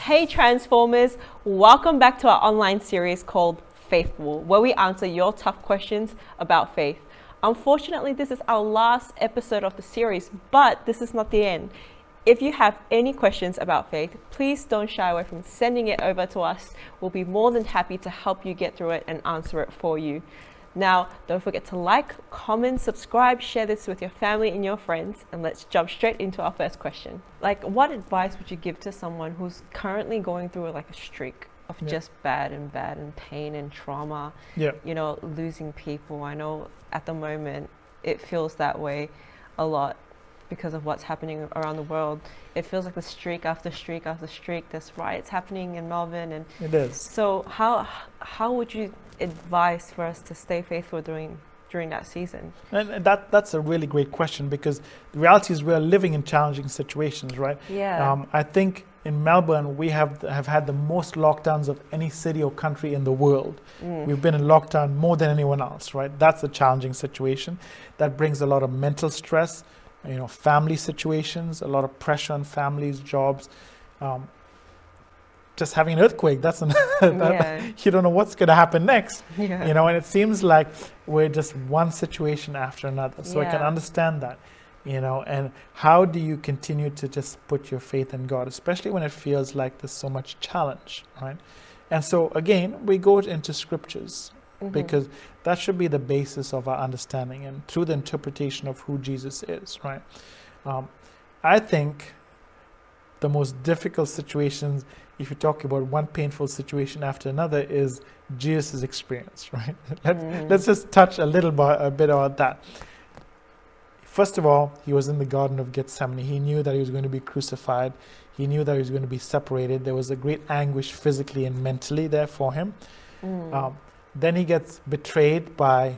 Hey Transformers, welcome back to our online series called Faithful, where we answer your tough questions about faith. Unfortunately, this is our last episode of the series, but this is not the end. If you have any questions about faith, please don't shy away from sending it over to us. We'll be more than happy to help you get through it and answer it for you. Now, don't forget to like, comment, subscribe, share this with your family and your friends, and let's jump straight into our first question. Like, what advice would you give to someone who's currently going through like a streak of just bad and pain and trauma, you know, losing people? I know at the moment it feels that way a lot because of what's happening around the world. It feels like the streak after streak after streak. There's riots happening in Melbourne, and it is. So how would you advise for us to stay faithful during that season? And that's a really great question, because the reality is we're living in challenging situations, right? Yeah. I think in Melbourne we have had the most lockdowns of any city or country in the world. We've been in lockdown more than anyone else, right? That's a challenging situation. That brings a lot of mental stress, you know, family situations, a lot of pressure on families, jobs. Just having an earthquake, that's you don't know what's going to happen next, you know, and it seems like we're just one situation after another. So I can understand that, you know. And how do you continue to just put your faith in God, especially when it feels like there's so much challenge, right? And so again, we go into scriptures, because that should be the basis of our understanding, and through the interpretation of who Jesus is, right? I think the most difficult situations, if you talk about one painful situation after another, is Jesus' experience, right? Let's just touch a bit about that. First of all, he was in the Garden of Gethsemane. He knew that he was going to be crucified. He knew that he was going to be separated. There was a great anguish physically and mentally there for him. Then he gets betrayed by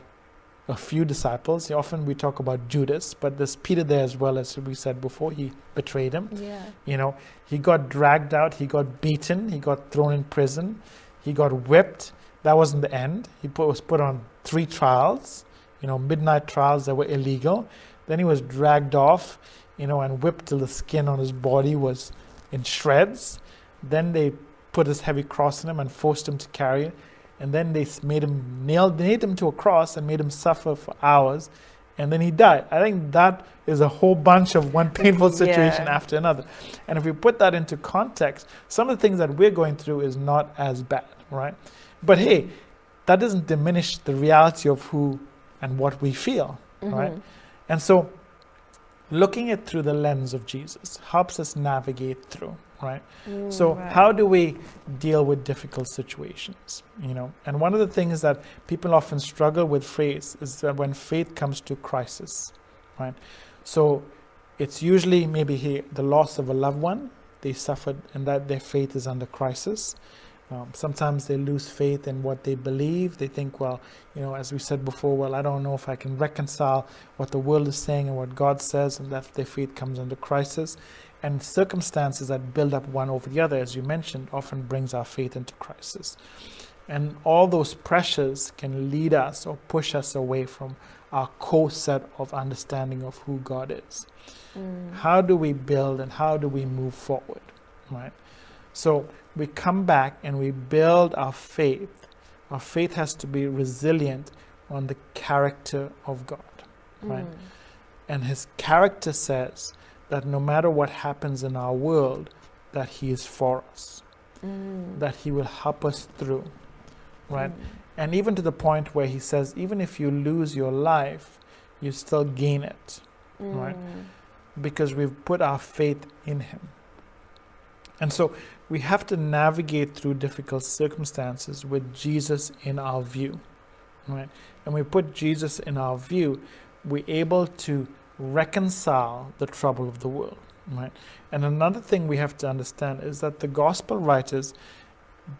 a few disciples. Often we talk about Judas, but there's Peter there as well. As we said before, he betrayed him. You know, he got dragged out, he got beaten, he got thrown in prison, he got whipped. That wasn't the end. He was put on 3 trials, you know, midnight trials that were illegal. Then he was dragged off, you know, and whipped till the skin on his body was in shreds. Then they put this heavy cross on him and forced him to carry it. And then they nailed him to a cross and made him suffer for hours. And then he died. I think that is a whole bunch of one painful situation after another. And if we put that into context, some of the things that we're going through is not as bad, right? But hey, that doesn't diminish the reality of who and what we feel, right? And so looking at through the lens of Jesus helps us navigate through, right? So how do we deal with difficult situations, you know? And one of the things that people often struggle with faith is that when faith comes to crisis, right? So it's usually maybe the loss of a loved one they suffered, and that their faith is under crisis. Sometimes they lose faith in what they believe. They think, well, you know, as we said before, well, I don't know if I can reconcile what the world is saying and what God says, and that their faith comes under crisis. And circumstances that build up one over the other, as you mentioned, often brings our faith into crisis. And all those pressures can lead us or push us away from our core set of understanding of who God is. How do we build and how do we move forward, right? So we come back and we build our faith. Our faith has to be resilient on the character of God, right? And his character says that no matter what happens in our world, that he is for us, that he will help us through, right? And even to the point where he says, even if you lose your life, you still gain it, right? Because we've put our faith in him. And so we have to navigate through difficult circumstances with Jesus in our view, right? And we put Jesus in our view, we're able to reconcile the trouble of the world, right? And another thing we have to understand is that the gospel writers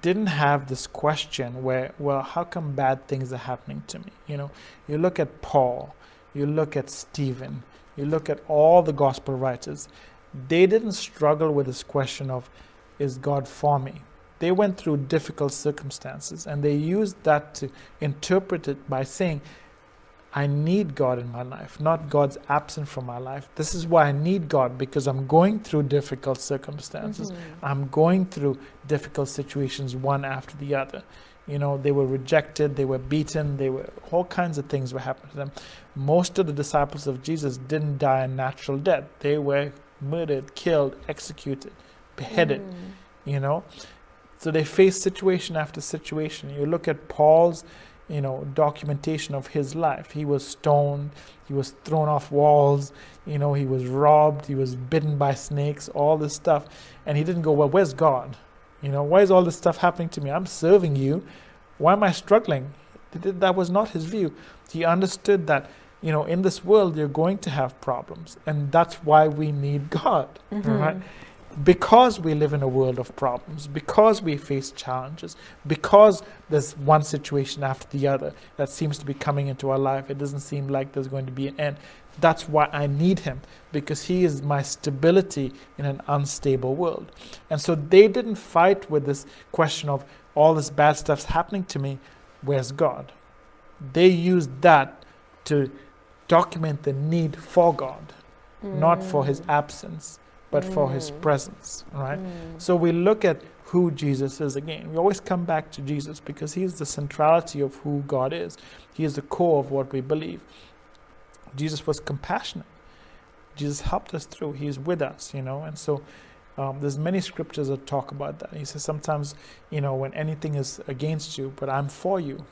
didn't have this question where, well, how come bad things are happening to me? You know, you look at Paul, you look at Stephen, you look at all the gospel writers, they didn't struggle with this question of, is God for me? They went through difficult circumstances and they used that to interpret it by saying, I need God in my life, not God's absent from my life. This is why I need God, because I'm going through difficult circumstances. I'm going through difficult situations, one after the other. They were rejected, they were beaten, all kinds of things were happening to them. Most of the disciples of Jesus didn't die a natural death. They were murdered, killed, executed, beheaded, So they faced situation after situation. You look at Paul's documentation of his life. He was stoned, he was thrown off walls, he was robbed, he was bitten by snakes, all this stuff. And he didn't go, well, where's God? Why is all this stuff happening to me? I'm serving you. Why am I struggling? That was not his view. He understood that, in this world, you're going to have problems. And that's why we need God, right? Because we live in a world of problems, because we face challenges, because there's one situation after the other that seems to be coming into our life. It doesn't seem like there's going to be an end. That's why I need him, because he is my stability in an unstable world. And so they didn't fight with this question of all this bad stuff's happening to me. Where's God? They used that to document the need for God, not for his absence, but for his presence, right? So we look at who Jesus is again. We always come back to Jesus because he is the centrality of who God is. He is the core of what we believe. Jesus was compassionate. Jesus helped us through. He is with us, and so there's many scriptures that talk about that. He says sometimes, when anything is against you, but I'm for you.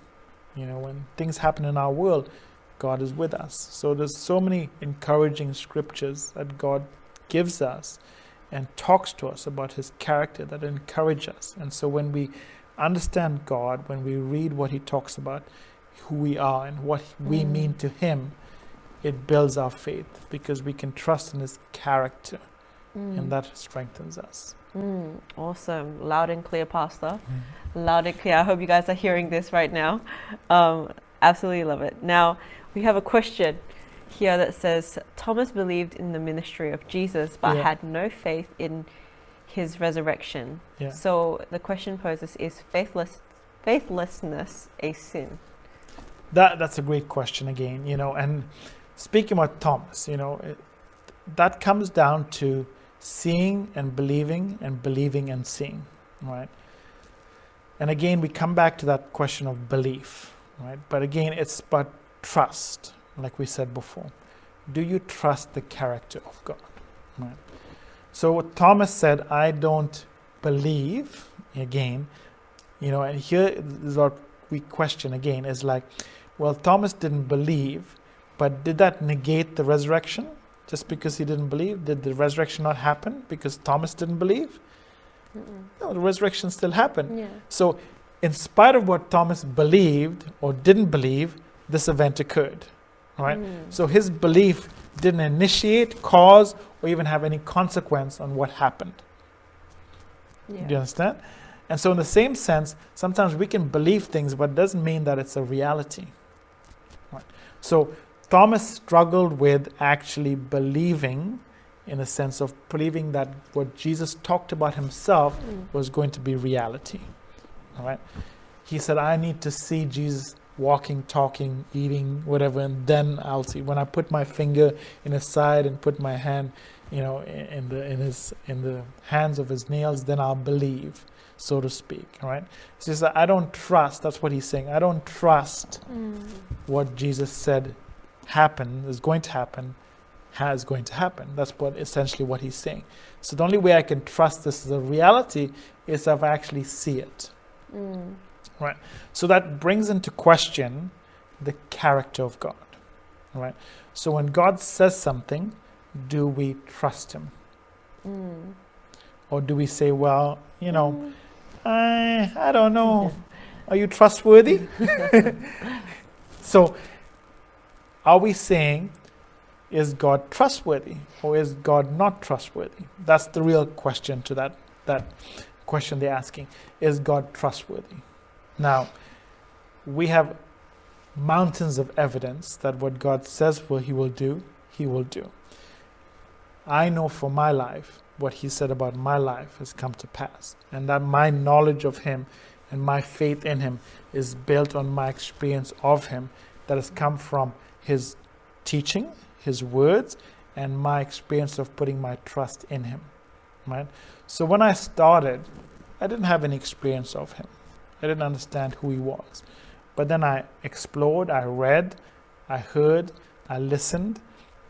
When things happen in our world, God is with us. So there's so many encouraging scriptures that God gives us and talks to us about his character that encourage us. And so when we understand God, when we read what he talks about, who we are and what we mean to him, it builds our faith because we can trust in his character, and that strengthens us. Awesome. Loud and clear, Pastor. Loud and clear. I hope you guys are hearing this right now. Absolutely love it. Now, we have a question here that says, Thomas believed in the ministry of Jesus, but had no faith in his resurrection. So the question poses, is faithlessness a sin? That's a great question again, and speaking about Thomas, that comes down to seeing and believing and seeing, right? And again, we come back to that question of belief, right? But again, it's about trust. Like we said before, do you trust the character of God? Right. So Thomas said, I don't believe, again, and here is what we question again, is like, well, Thomas didn't believe, but did that negate the resurrection? Just because he didn't believe, did the resurrection not happen because Thomas didn't believe? No, the resurrection still happened. So in spite of what Thomas believed or didn't believe, this event occurred. Right? So his belief didn't initiate, cause, or even have any consequence on what happened. Do you understand? And so in the same sense, sometimes we can believe things, but it doesn't mean that it's a reality. Right? So Thomas struggled with actually believing, in a sense of believing that what Jesus talked about himself was going to be reality. All right? He said, I need to see Jesus walking, talking, eating, whatever, and then I'll see. When I put my finger in his side and put my hand, in the hands of his nails, then I'll believe, so to speak. Right? So he said, I don't trust. That's what he's saying. I don't trust what Jesus said is going to happen. That's essentially what he's saying. So the only way I can trust this as a reality is if I actually see it. Right. So that brings into question the character of God. Right. So when God says something, do we trust him? Or do we say, well, I don't know. Are you trustworthy? So are we saying, is God trustworthy or is God not trustworthy? That's the real question to that question they're asking. Is God trustworthy? Now, we have mountains of evidence that what God says he will do, he will do. I know for my life, what he said about my life has come to pass. And that my knowledge of him and my faith in him is built on my experience of him that has come from his teaching, his words, and my experience of putting my trust in him, right? So when I started, I didn't have any experience of him. I didn't understand who he was. But then I explored, I read, I heard, I listened,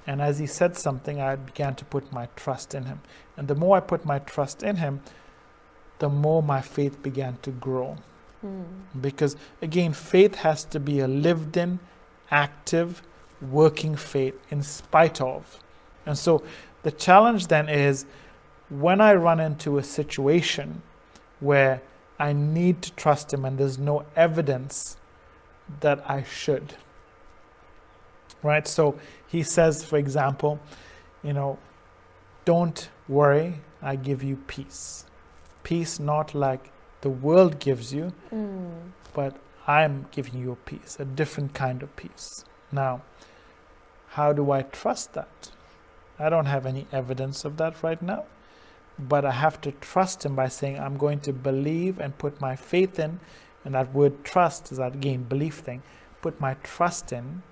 and as he said something, I began to put my trust in him. And the more I put my trust in him, the more my faith began to grow. Because again, faith has to be a lived in, active, working faith in spite of. And so the challenge then is, when I run into a situation where I need to trust him and there's no evidence that I should, right? So he says, for example, don't worry, I give you peace. Peace not like the world gives you, but I'm giving you a peace, a different kind of peace. Now, how do I trust that? I don't have any evidence of that right now, but I have to trust him by saying I'm going to believe and put my faith in, and that word trust is that, again, belief thing, put my trust in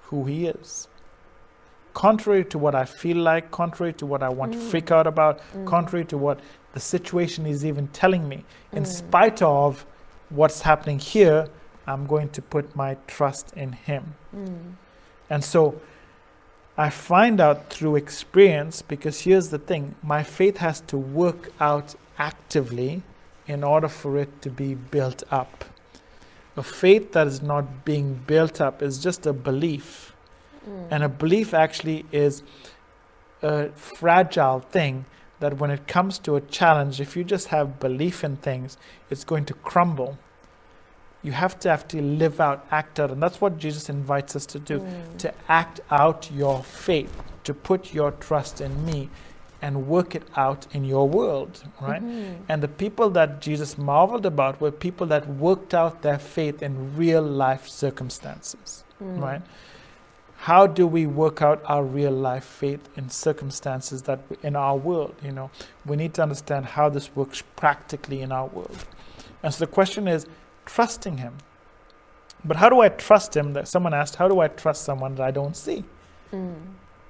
who he is. Contrary to what I feel like, contrary to what I want to freak out about, contrary to what the situation is even telling me, in spite of what's happening here, I'm going to put my trust in him. And so I find out through experience, because here's the thing, my faith has to work out actively in order for it to be built up. A faith that is not being built up is just a belief. And a belief actually is a fragile thing that when it comes to a challenge, if you just have belief in things, it's going to crumble. You have to live out, act out. And that's what Jesus invites us to do, to act out your faith, to put your trust in me and work it out in your world, right? And the people that Jesus marveled about were people that worked out their faith in real life circumstances, right? How do we work out our real life faith in circumstances that in our world? We need to understand how this works practically in our world. And so the question is, trusting him. But how do I trust him? That someone asked, how do I trust someone that I don't see?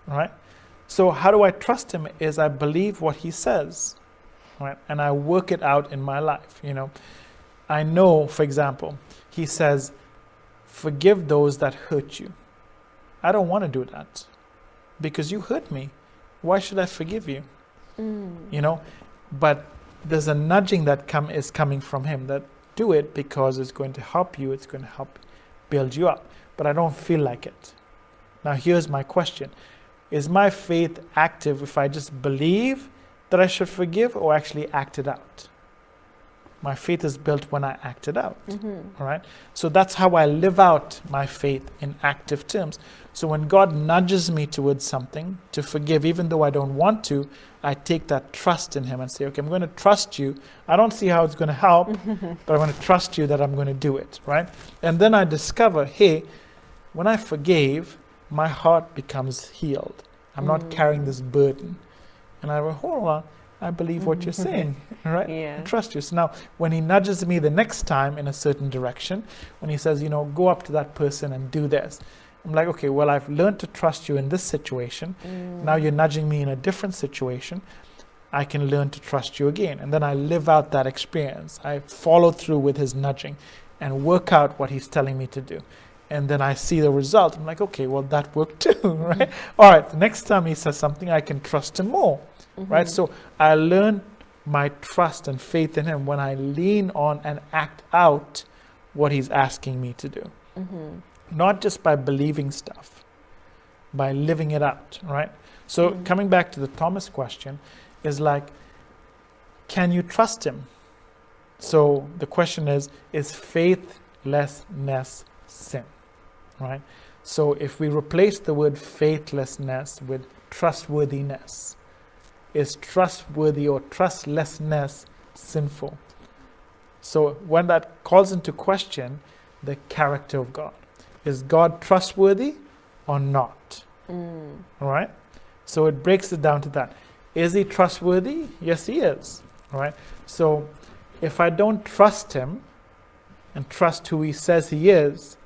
Right? So how do I trust him is I believe what he says, right? And I work it out in my life. I know, for example, he says, forgive those that hurt you. I don't want to do that because you hurt me. Why should I forgive you? But there's a nudging that is coming from him that do it because it's going to help you. It's going to help build you up. But I don't feel like it. Now here's my question. Is my faith active if I just believe that I should forgive or actually act it out? My faith is built when I act it out. All right. So that's how I live out my faith in active terms. So when God nudges me towards something to forgive, even though I don't want to, I take that trust in him and say, okay, I'm going to trust you. I don't see how it's going to help, but I'm going to trust you that I'm going to do it. Right. And then I discover, hey, when I forgave, my heart becomes healed. I'm not carrying this burden. And I go, hold on. I believe what you're saying, right? Yeah. I trust you. So now, when he nudges me the next time in a certain direction, when he says, go up to that person and do this, I'm like, okay, well, I've learned to trust you in this situation. Now you're nudging me in a different situation. I can learn to trust you again. And then I live out that experience. I follow through with his nudging and work out what he's telling me to do. And then I see the result. I'm like, okay, well, that worked too, right? All right, the next time he says something, I can trust him more. Right? So I learn my trust and faith in him when I lean on and act out what he's asking me to do. Not just by believing stuff, by living it out, right? So coming back to the Thomas question is like, can you trust him? So the question is faithlessness sin, right? So if we replace the word faithlessness with trustworthiness, is trustworthy or trustlessness sinful? So when that calls into question the character of God, is God trustworthy or not? All right. So it breaks it down to that. Is he trustworthy? Yes, he is. All right. So if I don't trust him and trust who he says he is,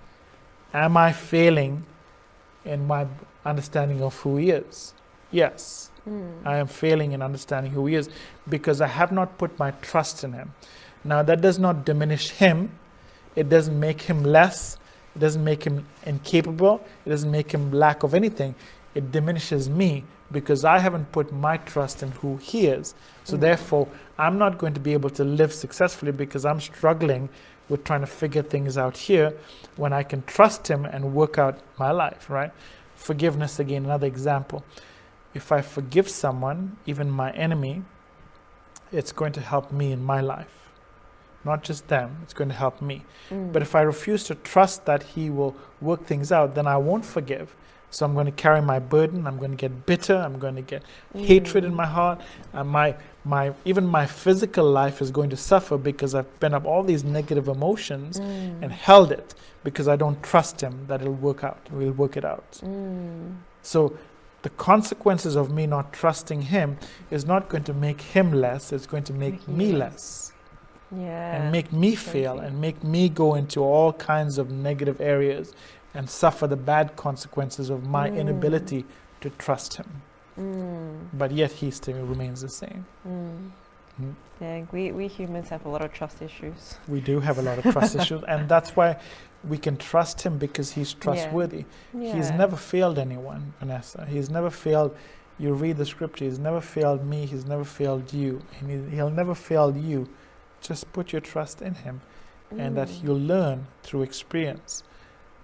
am I failing in my understanding of who he is. Yes, I am failing in understanding who he is because I have not put my trust in him. Now, that does not diminish him. It doesn't make him less. It doesn't make him incapable. It doesn't make him lack of anything. It diminishes me because I haven't put my trust in who he is. So therefore, I'm not going to be able to live successfully because I'm struggling with trying to figure things out here when I can trust him and work out my life, right? Forgiveness, again, another example. If I forgive someone, even my enemy, it's going to help me in my life. Not just them, it's going to help me. But if I refuse to trust that he will work things out, then I won't forgive. So I'm going to carry my burden, I'm going to get bitter, I'm going to get hatred in my heart. Even my physical life is going to suffer because I've pent up all these negative emotions and held it because I don't trust him that it'll work out, we'll work it out. So the consequences of me not trusting him is not going to make him less, it's going to make me less. And make me fail and make me go into all kinds of negative areas and suffer the bad consequences of my inability to trust him. But yet he still remains the same. Yeah, we humans have a lot of trust issues. We do have a lot of trust issues, and that's why we can trust him because he's trustworthy. He's never failed anyone, Vanessa. He's never failed. You read the scripture, he's never failed me, he's never failed you, and he'll never fail you. Just put your trust in him, and that you'll learn through experience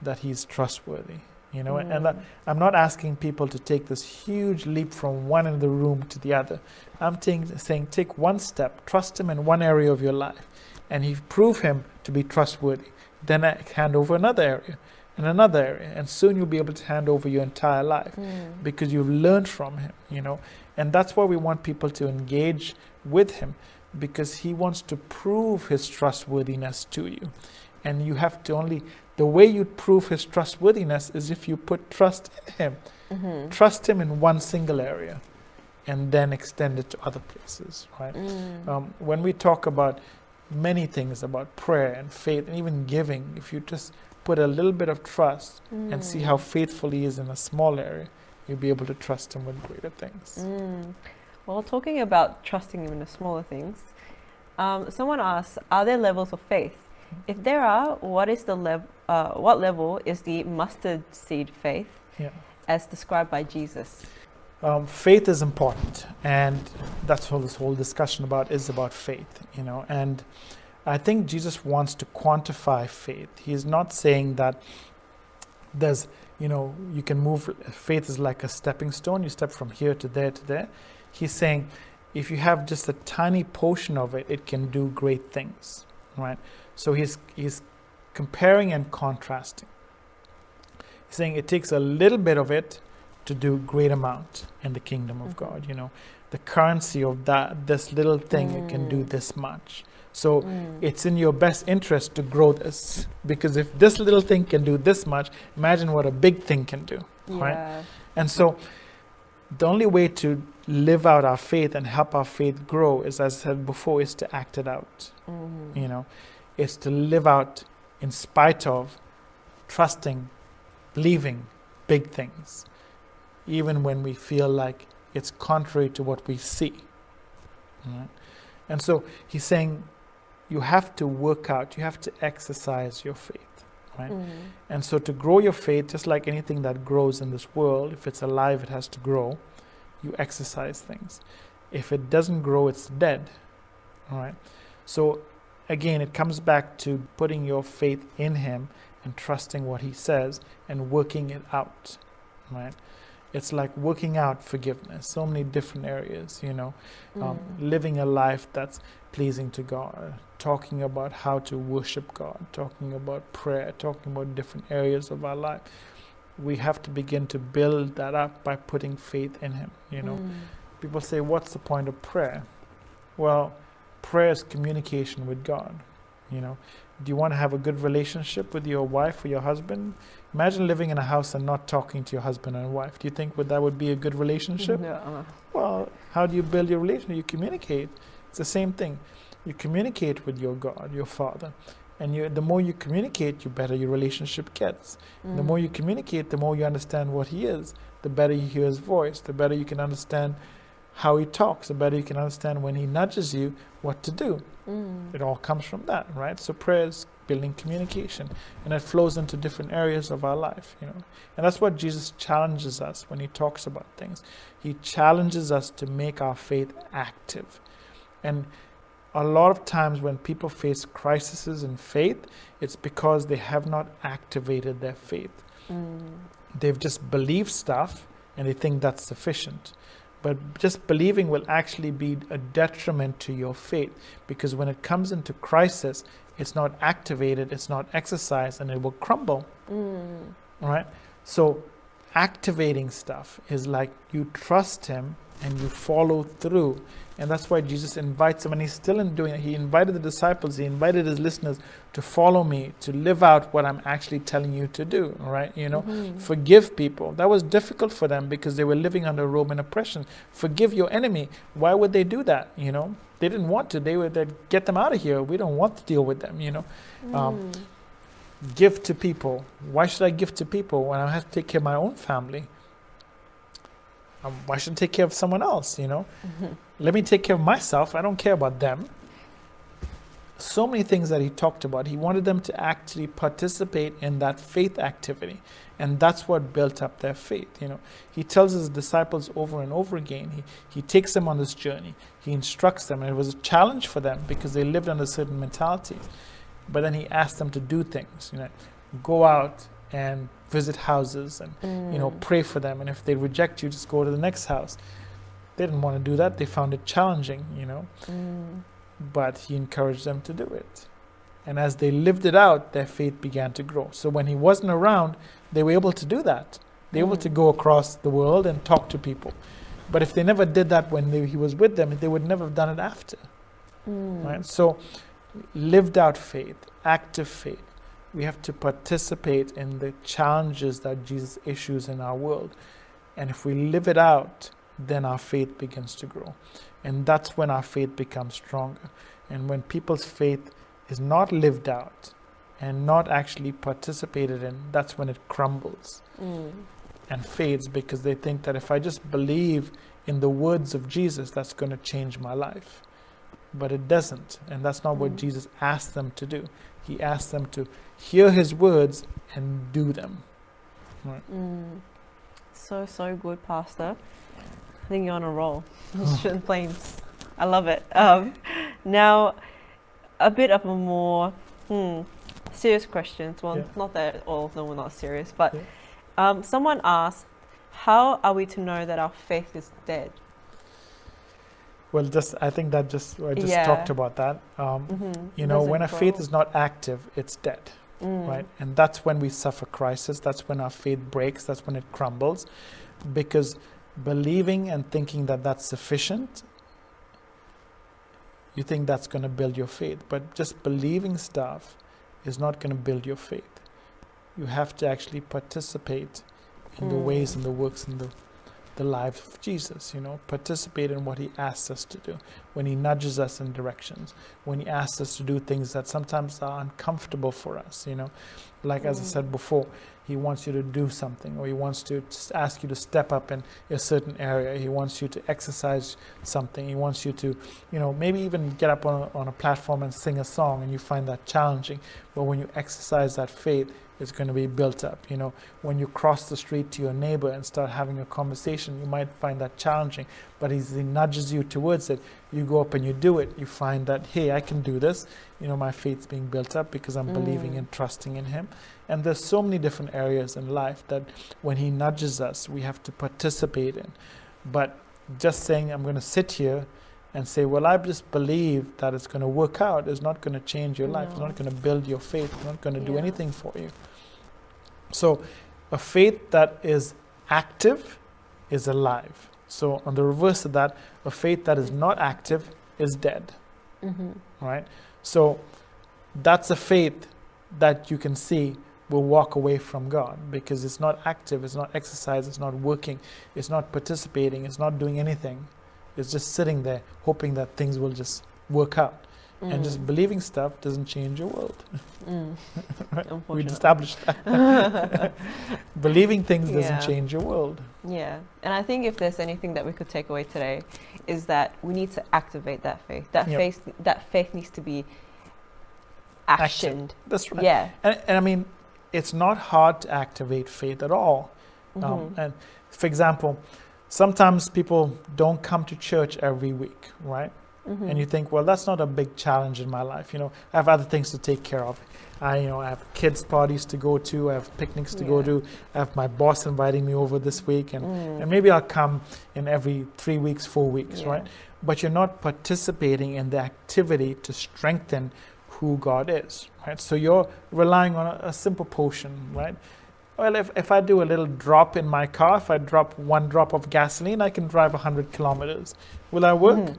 that he's trustworthy. You know, and that I'm not asking people to take this huge leap from one end of the room to the other. I'm saying take one step, trust him in one area of your life, and you prove him to be trustworthy. Then I hand over another area and another area, and soon you'll be able to hand over your entire life because you've learned from him. You know, and that's why we want people to engage with him, because he wants to prove his trustworthiness to you, and you have to only. The way you prove his trustworthiness is if you put trust in him. Trust him in one single area and then extend it to other places, right? When we talk about many things, about prayer and faith and even giving, if you just put a little bit of trust and see how faithful he is in a small area, you'll be able to trust him with greater things. Well, talking about trusting him in the smaller things, someone asked, are there levels of faith? If there are, what level is the mustard seed faith as described by Jesus? Faith is important, and that's what this whole discussion is about faith, you know. And I think Jesus wants to quantify faith. He's not saying that there's, you know, you can move. Faith is like a stepping stone. You step from here to there to there. He's saying if you have just a tiny portion of it, it can do great things, right? So he's comparing and contrasting. He's saying it takes a little bit of it to do great amount in the kingdom of God. You know, the currency of this little thing, it can do this much. So it's in your best interest to grow this, because if this little thing can do this much, imagine what a big thing can do, right? And so the only way to live out our faith and help our faith grow is, as I said before, is to act it out. You know, it's to live out in spite of trusting, believing big things, even when we feel like it's contrary to what we see. Right? And so he's saying you have to work out, you have to exercise your faith. Right? And so to grow your faith, just like anything that grows in this world, if it's alive, it has to grow. You exercise things. If it doesn't grow, it's dead. All right. So again, it comes back to putting your faith in him and trusting what he says and working it out. Right. It's like working out forgiveness, so many different areas, you know, living a life that's pleasing to God, talking about how to worship God, talking about prayer, talking about different areas of our life. We have to begin to build that up by putting faith in him, you know. People say, what's the point of prayer? Well, prayer is communication with God, you know. Do you want to have a good relationship with your wife or your husband? Imagine living in a house and not talking to your husband and wife. Do you think that would be a good relationship? No. Well, how do you build your relationship? You communicate. It's the same thing. You communicate with your God, your Father, And the more you communicate, the better your relationship gets. The more you communicate, the more you understand what he is, the better you hear his voice, the better you can understand how he talks, the better you can understand when he nudges you what to do. It all comes from that, right? So prayer is building communication, and it flows into different areas of our life, And that's what Jesus challenges us when he talks about things. He challenges us to make our faith active. And a lot of times when people face crises in faith, it's because they have not activated their faith. They've just believed stuff and they think that's sufficient. But just believing will actually be a detriment to your faith, because when it comes into crisis, it's not activated, it's not exercised, and it will crumble. Right? So activating stuff is like you trust him and you follow through. And that's why Jesus invites them, and he's still in doing it. He invited the disciples, he invited his listeners to follow me, to live out what I'm actually telling you to do, right? Forgive people. That was difficult for them because they were living under Roman oppression. Forgive your enemy. Why would they do that? They didn't want to. They'd get them out of here. We don't want to deal with them, Give to people. Why should I give to people when I have to take care of my own family? Why should I take care of someone else, Let me take care of myself. I don't care about them. So many things that he talked about. He wanted them to actually participate in that faith activity. And that's what built up their faith, He tells his disciples over and over again. He takes them on this journey. He instructs them. And it was a challenge for them because they lived under certain mentalities. But then he asked them to do things, go out and visit houses and pray for them, and if they reject you, just go to the next house. They didn't want to do that. They found it challenging, but he encouraged them to do it. And as they lived it out, their faith began to grow. So when he wasn't around, they were able to do that. They were able to go across the world and talk to people. But if they never did that when he was with them, they would never have done it after. Right? So lived out faith, active faith. We have to participate in the challenges that Jesus issues in our world. And if we live it out, then our faith begins to grow. And that's when our faith becomes stronger. And when people's faith is not lived out and not actually participated in, that's when it crumbles and fades, because they think that if I just believe in the words of Jesus, that's going to change my life. But it doesn't. And that's not what Jesus asked them to do. He asked them to hear his words and do them. Right. So good, Pastor. I think you're on a roll. Shooting flames. I love it. Now, a bit of a more serious question. Well, not that all of them were not serious, but someone asked, how are we to know that our faith is dead? Well, I think I just talked about that. When a faith is not active, it's dead, right? And that's when we suffer crisis. That's when our faith breaks. That's when it crumbles, because believing and thinking that that's sufficient, you think that's going to build your faith. But just believing stuff is not going to build your faith. You have to actually participate in the ways and the works and the life of Jesus, participate in what he asks us to do, when he nudges us in directions, when he asks us to do things that sometimes are uncomfortable for us, like as I said before, he wants you to do something, or he wants to ask you to step up in a certain area. He wants you to exercise something. He wants you to, maybe even get up on a platform and sing a song, and you find that challenging. But when you exercise that faith, it's going to be built up. When you cross the street to your neighbor and start having a conversation, you might find that challenging, but he nudges you towards it. You go up and you do it. You find that, hey, I can do this. My faith's being built up because I'm believing and trusting in him. And there's so many different areas in life that when he nudges us, we have to participate in. But just saying, I'm going to sit here and say, well, I just believe that it's going to work out, is not going to change your life. It's not going to build your faith. It's not going to do anything for you. So a faith that is active is alive. So on the reverse of that, a faith that is not active is dead. Right? So that's a faith that you can see will walk away from God, because it's not active, it's not exercised, it's not working, it's not participating, it's not doing anything. It's just sitting there hoping that things will just work out. And just believing stuff doesn't change your world. Right? We established that. Believing things doesn't change your world. Yeah. And I think if there's anything that we could take away today is that we need to activate that faith. That faith needs to be actioned. That's right. Yeah. And I mean, it's not hard to activate faith at all. And for example, sometimes people don't come to church every week, right? And you think, well, that's not a big challenge in my life. I have other things to take care of. I have kids' parties to go to. I have picnics to go to. I have my boss inviting me over this week. And maybe I'll come in every 3 weeks, 4 weeks, right? But you're not participating in the activity to strengthen who God is, right? So you're relying on a simple potion, right? Well, if I do a little drop in my car, if I drop 1 drop of gasoline, I can drive 100 kilometers. Will that work?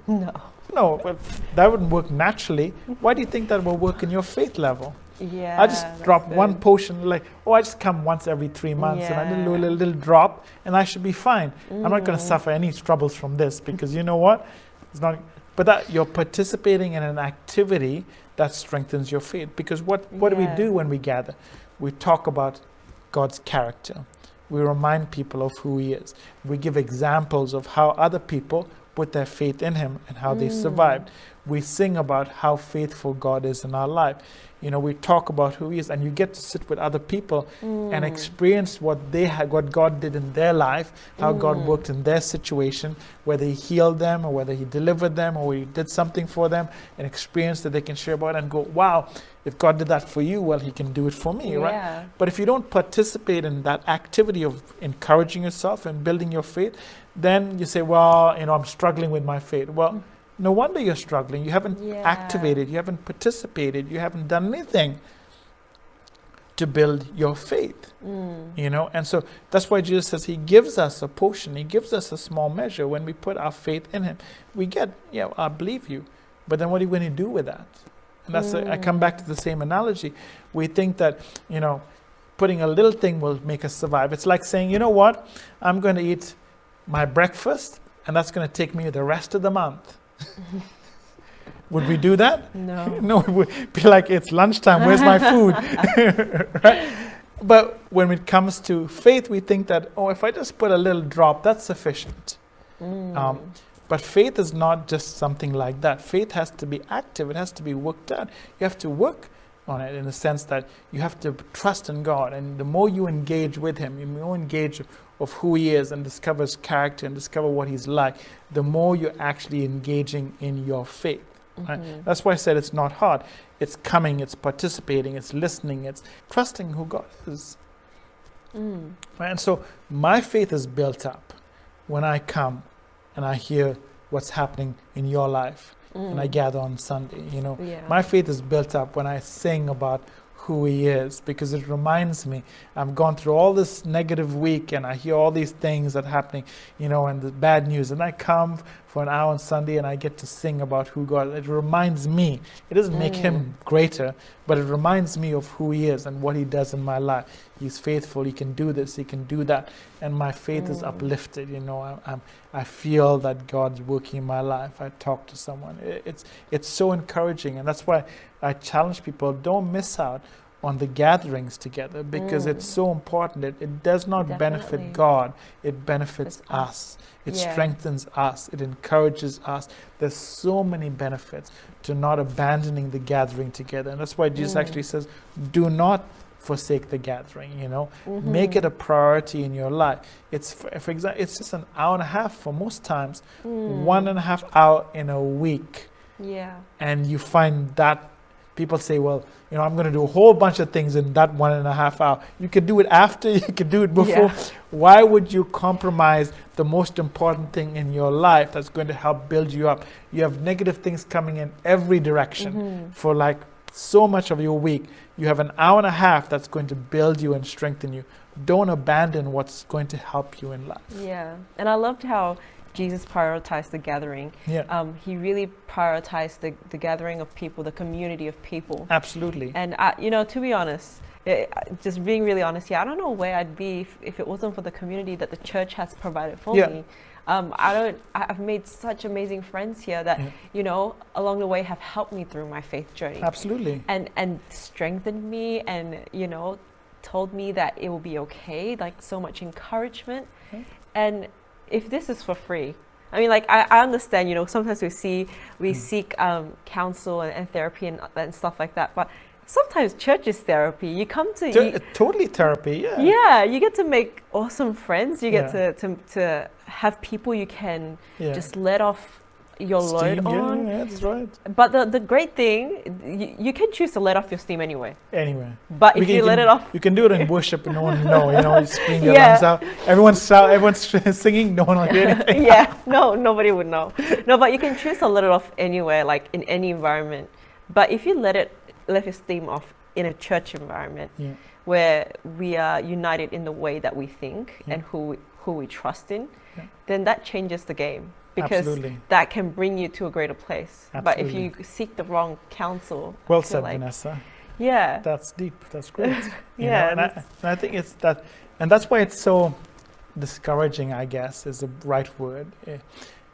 No, well, that wouldn't work naturally. Why do you think that will work in your faith level? Yeah, I just drop one potion, like, I just come once every 3 months and I do a little drop and I should be fine. I'm not going to suffer any troubles from this because you know what? It's not. But that you're participating in an activity that strengthens your faith. Because what do we do when we gather? We talk about God's character. We remind people of who He is. We give examples of how other people put their faith in Him and how they survived. We sing about how faithful God is in our life. We talk about who He is, and you get to sit with other people and experience what God did in their life, how God worked in their situation, whether He healed them or whether He delivered them or He did something for them, an experience that they can share about and go, wow, if God did that for you, well, He can do it for me, right? But if you don't participate in that activity of encouraging yourself and building your faith, then you say, well, I'm struggling with my faith. Well, no wonder you're struggling. You haven't activated, you haven't participated, you haven't done anything to build your faith. And so that's why Jesus says He gives us a potion, He gives us a small measure. When we put our faith in Him, we get, I believe you. But then what are you going to do with that? And that's I come back to the same analogy. We think that, putting a little thing will make us survive. It's like saying, you know what? I'm going to eat my breakfast and that's going to take me the rest of the month. Would we do that? No. No, it would be like, it's lunchtime, where's my food? Right? But when it comes to faith, we think that, if I just put a little drop, that's sufficient. But faith is not just something like that. Faith has to be active. It has to be worked out. You have to work on it in the sense that you have to trust in God. And the more you engage with Him, the more engage of who He is and discover His character and discover what He's like, the more you're actually engaging in your faith. Right? That's why I said it's not hard. It's coming, it's participating, it's listening, it's trusting who God is. Right? And so my faith is built up when I come and I hear what's happening in your life and I gather on Sunday. My faith is built up when I sing about who He is, because it reminds me I've gone through all this negative week and I hear all these things that are happening, and the bad news, and I come for an hour on Sunday and I get to sing about who God is. It reminds me. It doesn't make Him greater, but it reminds me of who He is and what He does in my life. He's faithful. He can do this. He can do that, and my faith is uplifted. I feel that God's working in my life. I talk to someone. It's so encouraging, and that's why I challenge people, don't miss out on the gatherings together, because it's so important. It does not benefit God. It benefits us. It strengthens us. It encourages us. There's so many benefits to not abandoning the gathering together. And that's why Jesus actually says, do not forsake the gathering, Make it a priority in your life. It's, for example, it's just an hour and a half for most times, 1.5 hours in a week. Yeah. And you find that people say, well, I'm going to do a whole bunch of things in that 1.5 hours. You could do it after, you could do it before. Yeah. Why would you compromise the most important thing in your life that's going to help build you up? You have negative things coming in every direction for like so much of your week. You have an hour and a half that's going to build you and strengthen you. Don't abandon what's going to help you in life. Yeah. And I loved how Jesus prioritized the gathering. Yeah. He really prioritized the gathering of people, the community of people. Absolutely. And, to be honest, just being really honest here, I don't know where I'd be if it wasn't for the community that the church has provided for me. I've made such amazing friends here that, along the way have helped me through my faith journey. Absolutely. And strengthened me and, told me that it will be okay, like so much encouragement. And if this is for free, I mean, like, I understand, sometimes we seek counsel and therapy and stuff like that, but sometimes church is therapy. You come to totally therapy, yeah. Yeah, you get to make awesome friends. You get to have people you can just let off your load on. Yeah, that's right. But the great thing, you can choose to let off your steam anyway. But if you let it off, you can do it in worship and no one will know. You scream your lungs out. Everyone's singing. No one will hear anything. Nobody would know. No, but you can choose to let it off anywhere, like in any environment. But if you let your steam off in a church environment where we are united in the way that we think and who we trust in, then that changes the game, because that can bring you to a greater place. But if you seek the wrong counsel, well said, Vanessa. Yeah, that's deep. That's great. And I think it's that, and that's why it's so discouraging, I guess, is the right word.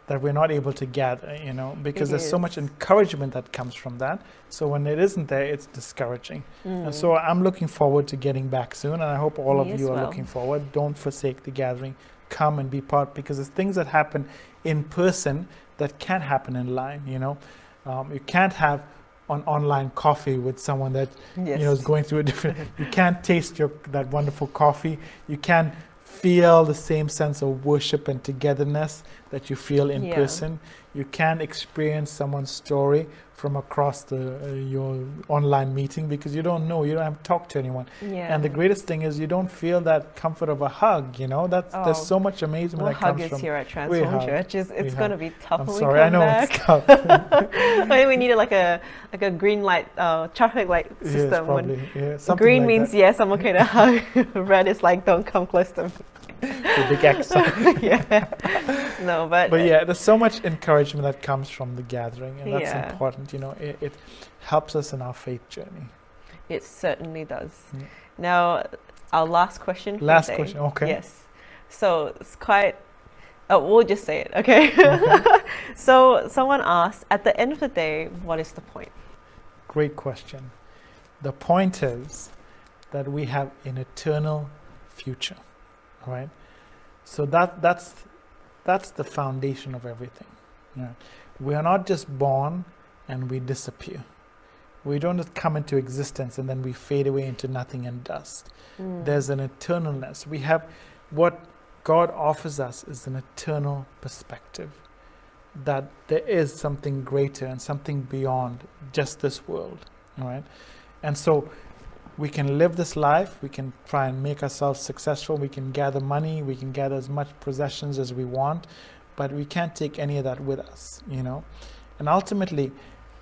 That we're not able to gather, because there's so much encouragement that comes from that. So when it isn't there, it's discouraging. And so I'm looking forward to getting back soon, and I hope all of you are looking forward. Don't forsake the gathering. Come and be part, because there's things that happen in person that can't happen in line. You can't have an online coffee with someone that is going through a different. You can't taste that wonderful coffee. You can't feel the same sense of worship and togetherness that you feel in person. You can experience someone's story from across your online meeting, because you don't have to talk to anyone. And the greatest thing is you don't feel that comfort of a hug. There's so much amazement that comes from. Hug is here at Transform Church. It's going to be tough. I'm sorry, I know it's tough. We needed like a green light, traffic light system. Green like means yes, I'm okay to hug. Red is like, don't come close to me. The big X. But there's so much encouragement that comes from the gathering, and that's important. It helps us in our faith journey. It certainly does. Now, our last question. Okay. Yes. So it's quite. We'll just say it, okay? So someone asked, at the end of the day, what is the point? Great question. The point is that we have an eternal future. All right, so that's the foundation of everything. We are not just born and we disappear. We don't just come into existence and then we fade away into nothing and dust. There's an eternalness. We have what God offers us is an eternal perspective, that there is something greater and something beyond just this world. All right, and so we can live this life, we can try and make ourselves successful, we can gather money, we can gather as much possessions as we want, but we can't take any of that with us, And ultimately,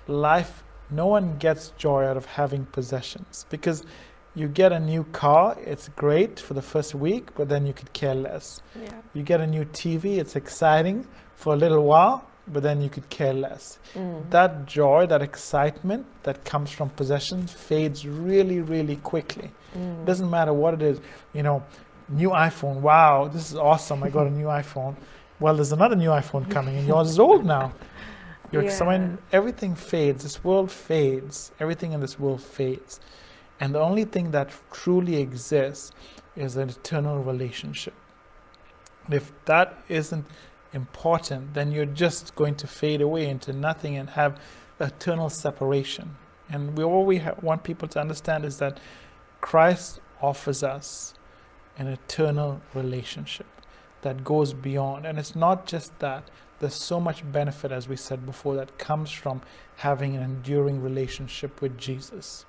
life, no one gets joy out of having possessions, because you get a new car, it's great for the first week, but then you could care less. You get a new TV, it's exciting for a little while, but then you could care less. That joy, that excitement that comes from possessions fades really, really quickly. Doesn't matter what it is. New iPhone, wow, this is awesome, I got a new iPhone. Well, there's another new iPhone coming and yours is old now. Everything fades, this world fades, everything in this world fades. And the only thing that truly exists is an eternal relationship. If that isn't important, then you're just going to fade away into nothing and have eternal separation. And all we want people to understand is that Christ offers us an eternal relationship that goes beyond. And it's not just that. There's so much benefit, as we said before, that comes from having an enduring relationship with Jesus.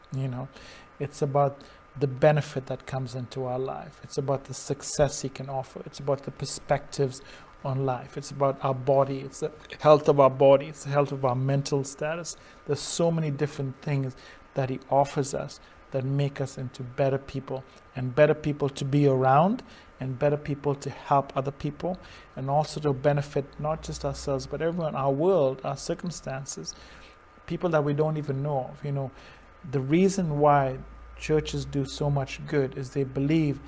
It's about the benefit that comes into our life. It's about the success he can offer. It's about the perspectives on life. It's about our body. It's the health of our body. It's the health of our mental status. There's so many different things that he offers us that make us into better people, and better people to be around, and better people to help other people, and also to benefit not just ourselves, but everyone, our world, our circumstances, people that we don't even know of. The reason why churches do so much good is they believe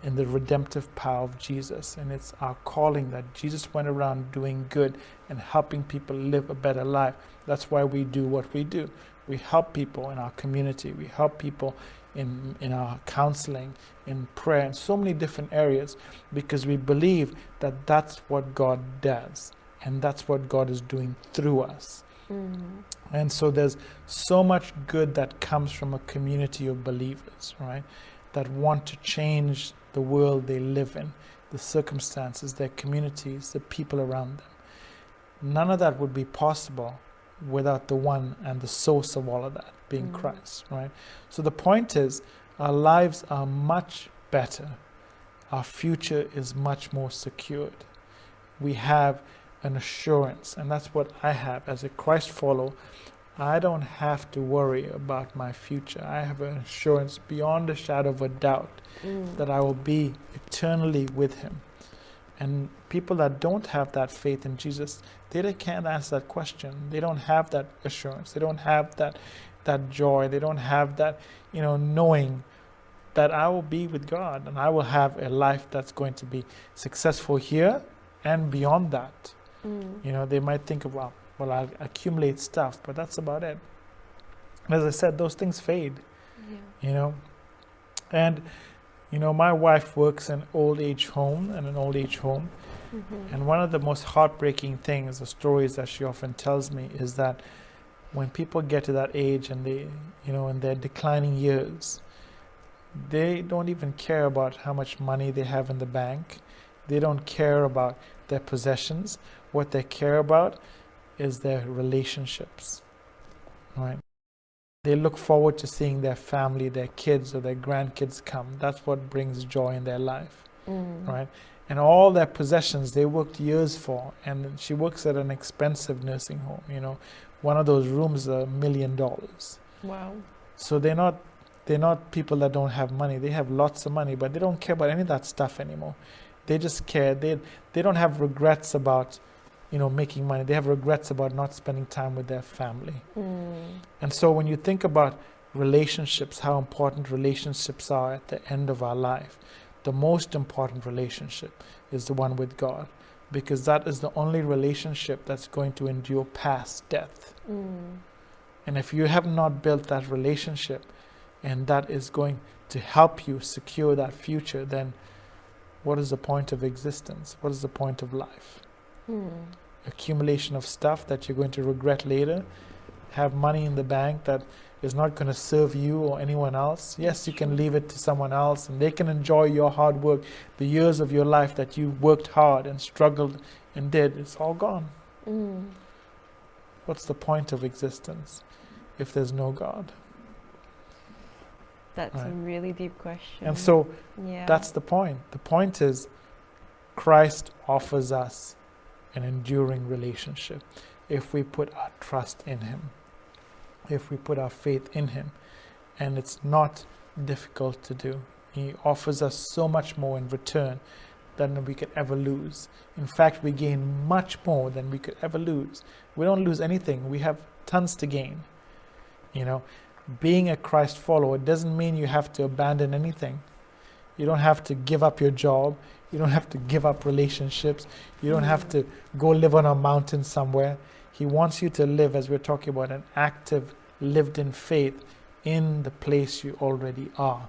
in the redemptive power of Jesus. And it's our calling that Jesus went around doing good and helping people live a better life. That's why we do what we do. We help people in our community. We help people in our counseling, in prayer, in so many different areas, because we believe that that's what God does. And that's what God is doing through us. And so there's so much good that comes from a community of believers, right? That want to change the world they live in, the circumstances, their communities, the people around them. None of that would be possible without the one and the source of all of that being Christ, right? So the point is, our lives are much better. Our future is much more secured. We have an assurance, and that's what I have as a Christ follower. I don't have to worry about my future. I have an assurance beyond a shadow of a doubt that I will be eternally with him. And people that don't have that faith in Jesus, they can't answer that question. They don't have that assurance. They don't have that joy. They don't have that, knowing that I will be with God and I will have a life that's going to be successful here and beyond that. They might think of, well, I'll accumulate stuff, but that's about it. And as I said, those things fade, And, my wife works in an old age home. And one of the most heartbreaking things, the stories that she often tells me, is that when people get to that age and they, in their declining years, they don't even care about how much money they have in the bank. They don't care about their possessions. What they care about is their relationships, right? They look forward to seeing their family, their kids or their grandkids come. That's what brings joy in their life, right? And all their possessions they worked years for. And she works at an expensive nursing home, One of those rooms is $1 million. Wow. So they're not people that don't have money. They have lots of money, but they don't care about any of that stuff anymore. They just care. They don't have regrets about making money. They have regrets about not spending time with their family. And so when you think about relationships, how important relationships are at the end of our life, the most important relationship is the one with God, because that is the only relationship that's going to endure past death. And if you have not built that relationship, and that is going to help you secure that future, then what is the point of existence? What is the point of life? Accumulation of stuff that you're going to regret later, have money in the bank that is not going to serve you or anyone else. Yes, you can leave it to someone else and they can enjoy your hard work, the years of your life that you worked hard and struggled and did. It's all gone. What's the point of existence if there's no God? That's a really deep question. And so that's the point. The point is Christ offers us an enduring relationship if we put our trust in him, if we put our faith in him. And it's not difficult to do. He offers us so much more in return than we could ever lose. In fact, we gain much more than we could ever lose. We don't lose anything. We have tons to gain. Being a Christ follower doesn't mean you have to abandon anything. You don't have to give up your job. You don't have to give up relationships. You don't have to go live on a mountain somewhere. He wants you to live, as we're talking about, an active, lived-in faith in the place you already are.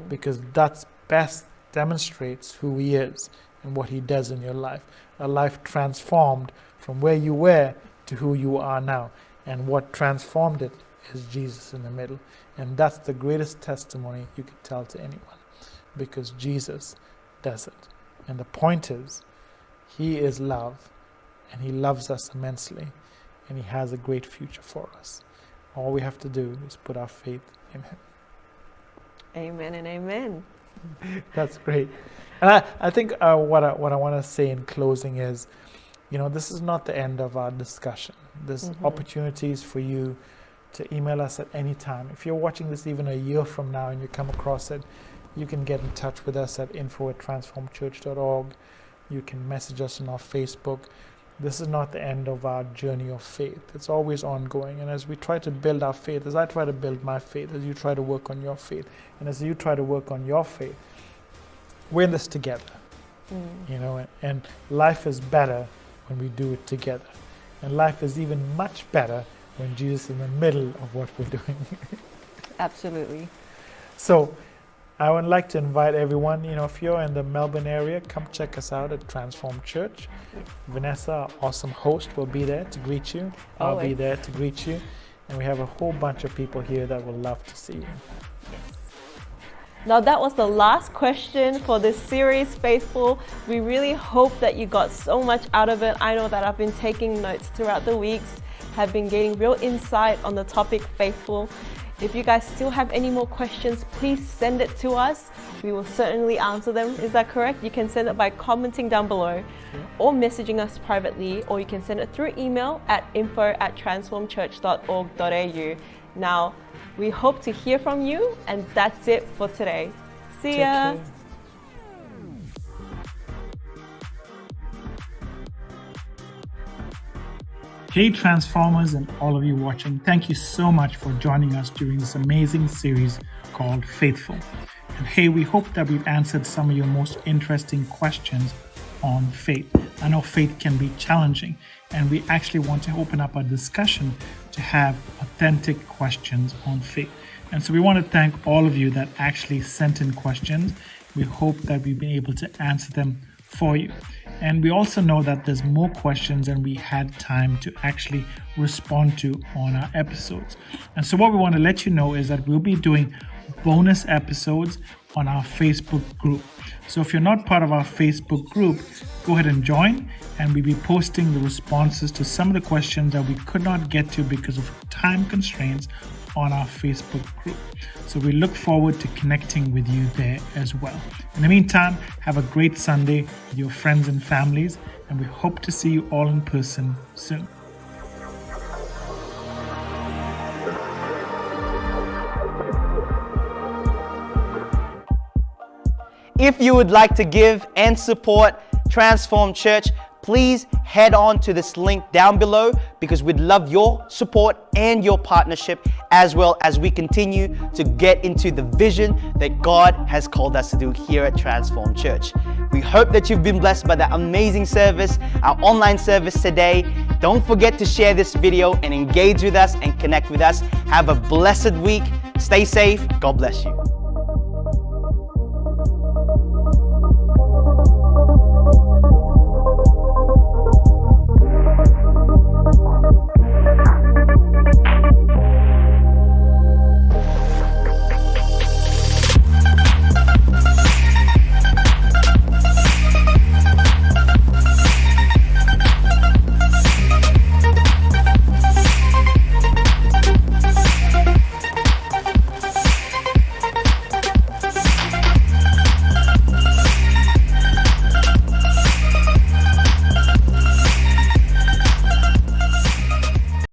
Because that best demonstrates who he is and what he does in your life. A life transformed from where you were to who you are now. And what transformed it is Jesus in the middle. And that's the greatest testimony you could tell to anyone, because Jesus does it. And the point is, he is love, and he loves us immensely, and he has a great future for us. All we have to do is put our faith in him. Amen and amen. That's great. And I think what I want to say in closing is, this is not the end of our discussion. There's opportunities for you to email us at any time. If you're watching this even a year from now and you come across it, you can get in touch with us at info@transformchurch.org. You can message us on our Facebook. this is not the end of our journey of faith. It's always ongoing. And as we try to build our faith, as I try to build my faith, as you try to work on your faith, and as you try to work on your faith, we're in this together. You know, and life is better when we do it together. And life is even much better when Jesus is in the middle of what we're doing. Absolutely. So I would like to invite everyone, you know, if you're in the Melbourne area, come check us out at Transform Church. Vanessa, our awesome host, will be there to greet you. I'll be there to greet you. And we have a whole bunch of people here that will love to see you. Now that was the last question for this series, Faithful. We really hope that you got so much out of it. I know that I've been taking notes throughout the weeks, have been getting real insight on the topic Faithful. If you guys still have any more questions, please send it to us. We will certainly answer them. Is that correct? You can send it by commenting down below or messaging us privately, or you can send it through email at info@transformchurch.org.au. Now, we hope to hear from you, and that's it for today. See ya! Hey Transformers and all of you watching, thank you so much for joining us during this amazing series called Faithful. And hey, we hope that we've answered some of your most interesting questions on faith. I know faith can be challenging, and we actually want to open up a discussion to have authentic questions on faith. And so we want to thank all of you that actually sent in questions. We hope that we've been able to answer them for you. And we also know that there's more questions than we had time to actually respond to on our episodes. And so what we want to let you know is that we'll be doing bonus episodes on our Facebook group. So if you're not part of our Facebook group, go ahead and join, and we'll be posting the responses to some of the questions that we could not get to because of time constraints on our Facebook group. So we look forward to connecting with you there as well. In the meantime, have a great Sunday with your friends and families, and we hope to see you all in person soon. If you would like to give and support Transform Church, please head on to this link down below, because we'd love your support and your partnership, as well as we continue to get into the vision that God has called us to do here at Transform Church. We hope that you've been blessed by that amazing service, our online service today. Don't forget to share this video and engage with us and connect with us. Have a blessed week. Stay safe. God bless you.